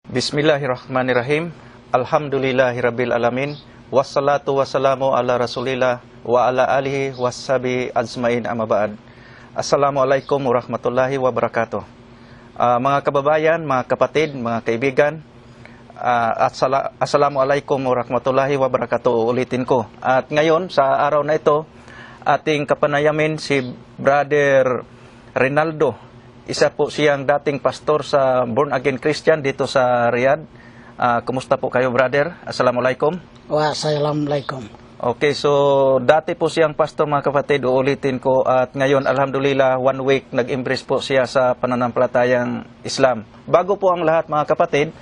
Bismillahirrahmanirrahim. Alhamdulillahirabbil alamin. Wassalatu wassalamu ala Rasulillah wa ala alihi washabi ajmain amma ba'd. Assalamualaikum warahmatullahi wabarakatuh. Mga kababayan, mga kapatid, mga kaibigan, assalamualaikum warahmatullahi wabarakatuh. Ulitin ko. At ngayon sa araw na ito, ating kapanayamin si Brother Rinaldo. Isa po siyang dating pastor sa Born Again Christian dito sa Riyadh. Kumusta po kayo, brother? Assalamualaikum. Wassalamualaikum. Okay, so dati po siyang pastor, mga kapatid, uulitin ko. At ngayon, alhamdulillah, 1 week nag-embrace po siya sa pananampalatayang Islam. Bago po ang lahat, mga kapatid,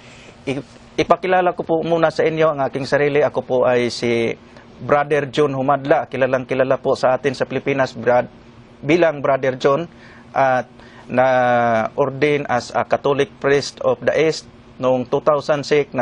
ipakilala ko po muna sa inyo ang aking sarili. Ako po ay si Brother John Humadla. Kilalang kilala po sa atin sa Pilipinas bilang Brother John. At na-ordain as a Catholic priest of the East noong 2006.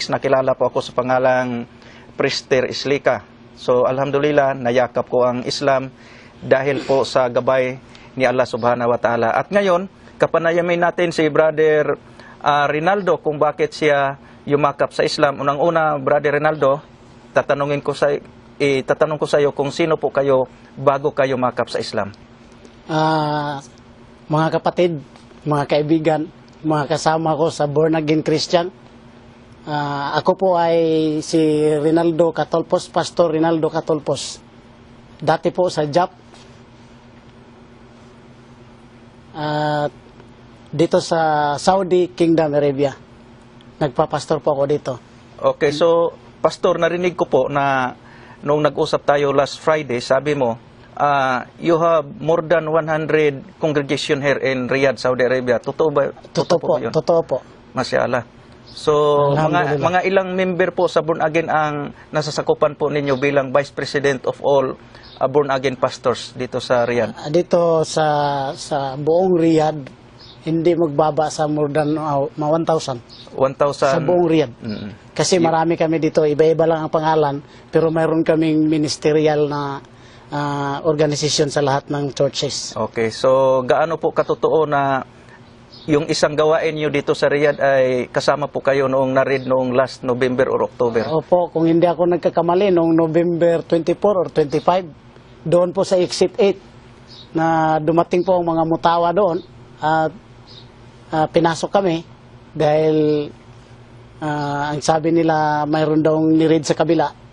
Nakilala po ako sa pangalang Priester Islika. So alhamdulillah, nayakap ko ang Islam dahil po sa gabay ni Allah subhanahu wa ta'ala. At ngayon, kapanayamin natin si Brother Rinaldo kung bakit siya yumakap sa Islam. Unang-una, Brother Rinaldo, tatanong ko sa iyo kung sino po kayo bago kayo yumakap sa Islam. Mga kapatid, mga kaibigan, mga kasama ko sa Born Again Christian, ako po ay si Rinaldo Catolpos, Pastor Rinaldo Catolpos. Dati po sa JAP, dito sa Saudi Kingdom, Arabia. Nagpapastor po ako dito. Okay, so Pastor, narinig ko po na nung nag-usap tayo last Friday, sabi mo, you have more than 100 congregation here in Riyadh, Saudi Arabia. Totoo ba? Totoo po, yun? Totoo po. Masyaallah. So, mga ilang member po sa Born Again ang nasasakupan po ninyo bilang Vice President of all Born Again pastors dito sa Riyadh? Dito sa buong Riyadh, hindi magbaba sa more than 1,000. 1,000? Sa buong Riyadh. Kasi marami kami dito, iba-iba lang ang pangalan, pero mayroon kaming ministerial na organisasyon sa lahat ng churches. Okay, so gaano po katotoo na yung isang gawain nyo dito sa Riyadh ay kasama po kayo noong narid noong last November or October? Opo, kung hindi ako nagkakamali, noong November 24 or 25, doon po sa Exit 8, na dumating po ang mga mutawa doon, at pinasok kami dahil ang sabi nila mayroon daw nirid sa kabila.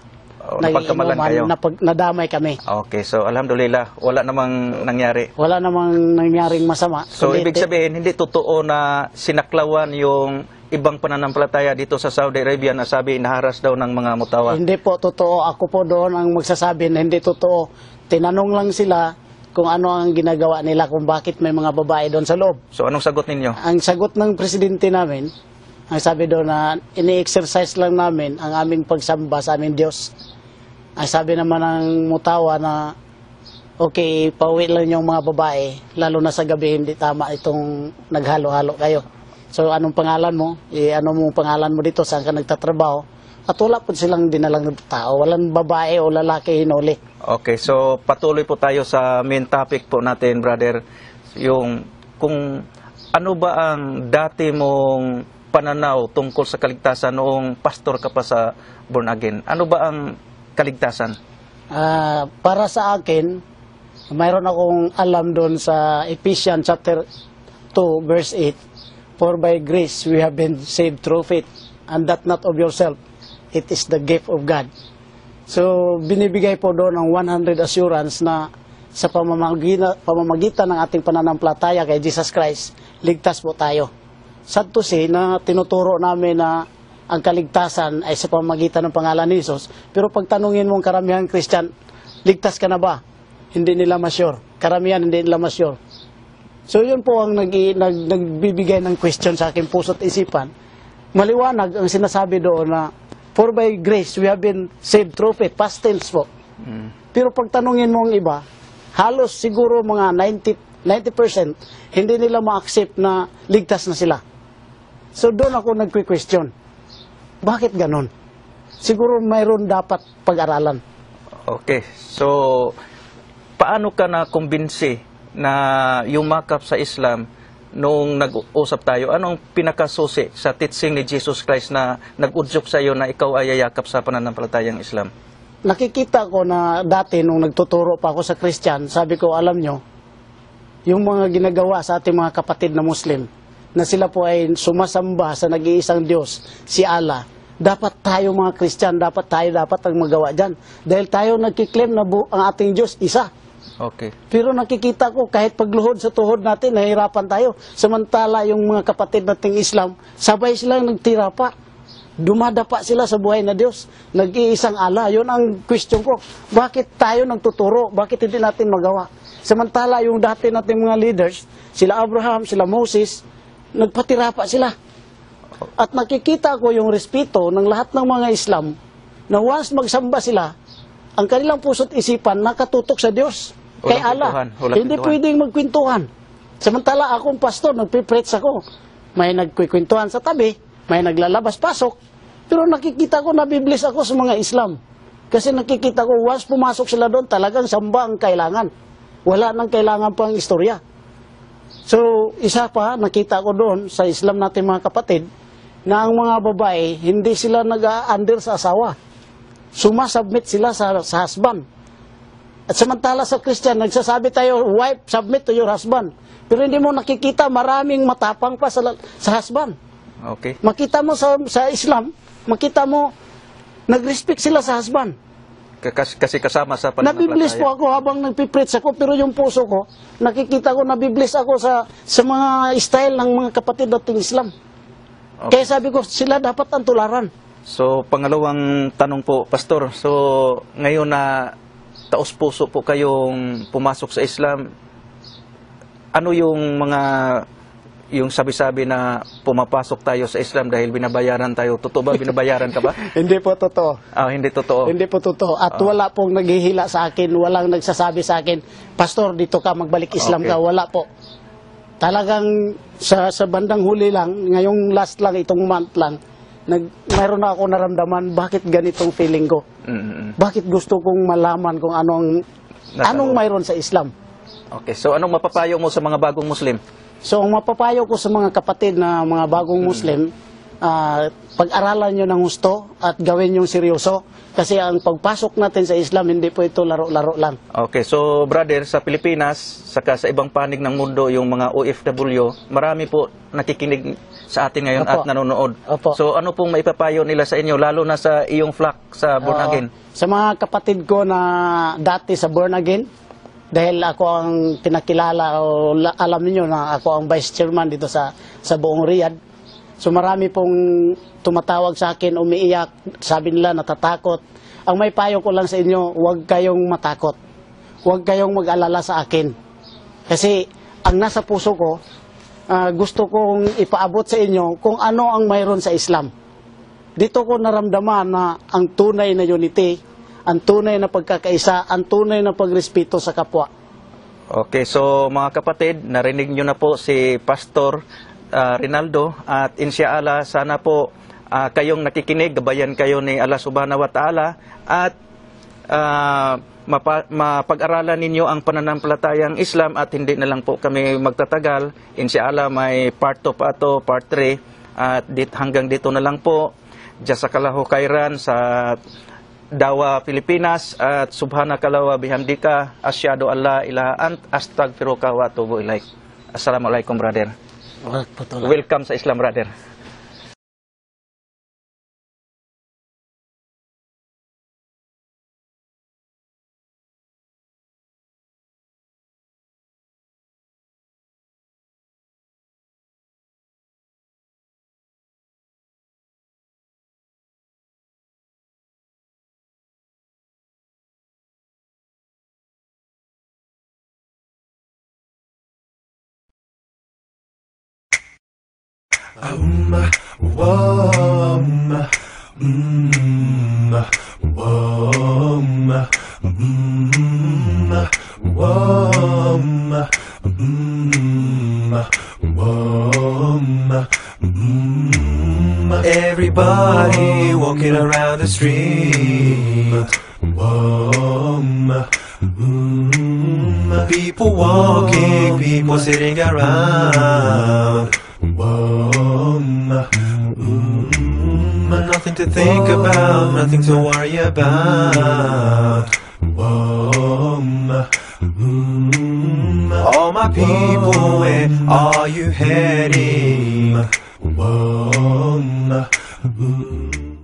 Napagkamalan kayo? Nadamay kami. Okay, so alhamdulillah, wala namang nangyari? Wala namang nangyaring masama. So ibig sabihin, hindi totoo na sinaklawan yung ibang pananampalataya dito sa Saudi Arabia na sabi naharas daw ng mga mutawa? Hindi po totoo. Ako po doon ang magsasabi na hindi totoo. Tinanong lang sila kung ano ang ginagawa nila, kung bakit may mga babae doon sa loob. So anong sagot ninyo? Ang sagot ng presidente namin, ang sabi doon na ini-exercise lang namin ang aming pagsamba sa aming Diyos. Ang sabi naman ng mutawa na okay, pauwi lang yung mga babae, lalo na sa gabi, hindi tama itong naghalo-halo kayo. So anong pangalan mo? Ano mong pangalan mo dito? Saan ka nagtatrabaho? At wala po silang dinalang tao. Walang babae o lalaki hinuli. Okay, so patuloy po tayo sa main topic po natin, brother. Yung kung ano ba ang dati mong pananaw tungkol sa kaligtasan noong pastor ka pa sa Born Again? Ano ba ang kaligtasan? Para sa akin, mayroon akong alam doon sa Ephesians chapter 2 verse 8. For by grace we have been saved through faith, and that not of yourself, it is the gift of God. So binibigay po doon ang 100 assurance na sa pamamagitan ng ating pananampalataya kay Jesus Christ, ligtas po tayo. Sad to say na tinuturo namin na ang kaligtasan ay sa pamamagitan ng pangalan ni Jesus. Pero pag tanungin mong karamihan Christian, ligtas ka na ba? Hindi nila ma-sure. Karamihan hindi nila ma-sure. So yun po ang nagbibigay ng question sa aking puso't isipan. Maliwanag ang sinasabi doon na for by grace we have been saved through faith. Past tense po. Pero pag tanungin mo ang iba, halos siguro mga 90% hindi nila ma-accept na ligtas na sila. So doon ako nagque-question. Bakit ganon? Siguro mayroon dapat pag-aralan. Okay. So, paano ka na kumbinsi na yumakap sa Islam noong nag-usap tayo, anong pinakasusi sa teaching ni Jesus Christ na nag-udyok sa iyo na ikaw ay yayakap sa pananampalatayang Islam? Nakikita ko na dati nung nagtuturo pa ako sa Christian, sabi ko, alam nyo, yung mga ginagawa sa ating mga kapatid na Muslim, na sila po ay sumasamba sa nag-iisang Diyos, si Allah, dapat tayo mga Christian, dapat ang magawa dyan. Dahil tayo nagkiklaim na ang ating Diyos isa. Okay. Pero nakikita ko, kahit pagluhod sa tuhod natin, nahihirapan tayo. Samantala, yung mga kapatid nating Islam, sabay silang nagtirapa. Dumadapa sila sa buhay na Diyos. Nag-iisang Allah. Yun ang question ko. Bakit tayo nagtuturo? Bakit hindi natin magawa? Samantala, yung dati nating mga leaders, sila Abraham, sila Moses, nagpatirapa sila. At nakikita ko yung respeto ng lahat ng mga Islam na once magsamba sila, ang kanilang puso't isipan nakatutok sa Diyos. Kay Allah. Hindi pwedeng magkwentuhan. Samantala akong pastor, nagpipreach ako. May nagkikwentuhan sa tabi, may naglalabas-pasok. Pero nakikita ko, nabiblis ako sa mga Islam. Kasi nakikita ko, once pumasok sila doon, talagang samba ang kailangan. Wala nang kailangan pang istorya. So, isa pa, nakita ko doon sa Islam natin mga kapatid, na ang mga babae, hindi sila nag-a-under sa asawa. Sumasubmit sila sa husband. At samantala sa Christian, nagsasabi tayo, wife, submit to your husband. Pero hindi mo nakikita, maraming matapang pa sa husband. Okay. Makita mo sa Islam, makita mo, nag-respect sila sa husband. Kasi kasama sa pananampalataya. Nabiblis po ako habang nagpipreach ako, pero yung puso ko, nakikita ko, nabiblis ako sa mga style ng mga kapatid nating Islam. Okay. Kaya sabi ko, sila dapat ang tularan. So, pangalawang tanong po, Pastor. So, ngayon na taos-puso po kayong pumasok sa Islam, ano yung sabi-sabi na pumapasok tayo sa Islam dahil binabayaran tayo? Totoo ba? Binabayaran ka ba? Hindi po totoo. Hindi totoo? Hindi po totoo. At wala pong naghihila sa akin, walang nagsasabi sa akin, Pastor, dito ka, magbalik Islam ka. Wala po. Talagang sa bandang huli lang, ngayong last lang, itong month lang, mayroon na ako naramdaman, bakit ganitong feeling ko? Bakit gusto kong malaman kung anong mayroon sa Islam? Okay, so anong mapapayo mo sa mga bagong Muslim? So, ang mapapayo ko sa mga kapatid na mga bagong Muslim, pag-aralan nyo ng gusto at gawin yung seryoso. Kasi ang pagpasok natin sa Islam, hindi po ito laro-laro lang. Okay, so brother, sa Pilipinas, saka sa ibang panig ng mundo, yung mga OFW, marami po nakikinig sa atin ngayon at nanonood. So ano pong maipapayo nila sa inyo, lalo na sa iyong flock sa Born Again? Sa mga kapatid ko na dati sa Born Again, dahil ako ang pinakilala, o alam niyo na ako ang vice chairman dito sa buong Riyadh. So marami pong tumatawag sa akin, umiiyak, sabi nila natatakot. Ang may payo ko lang sa inyo, huwag kayong matakot. Huwag kayong mag-alala sa akin. Kasi ang nasa puso ko, gusto kong ipaabot sa inyo kung ano ang mayroon sa Islam. Dito ko naramdaman na ang tunay na unity, ang tunay na pagkakaisa, ang tunay na pagrespeto sa kapwa. Okay, so mga kapatid, narinig nyo na po si Pastor Rinaldo at insyaAllah, sana po kayong nakikinig, gabayan kayo ni Allah Subhanahu wa Ta'ala at mapag-aralan ninyo ang pananampalatayang Islam at hindi na lang po kami magtatagal. InsyaAllah may part 2 pa ito, part 3 at hanggang dito na lang po. Jazakallahu khairan sa Dawa Pilipinas at subhanakallah wa bihamdika asyhadu an la ilaha ant astaghfiruka wa atubu ilaik. Assalamualaikum brother. Welcome sa Islam brother. Everybody walking around the street. People walking, people sitting around. Nothing to think about, nothing to worry about. All my people, where are you heading?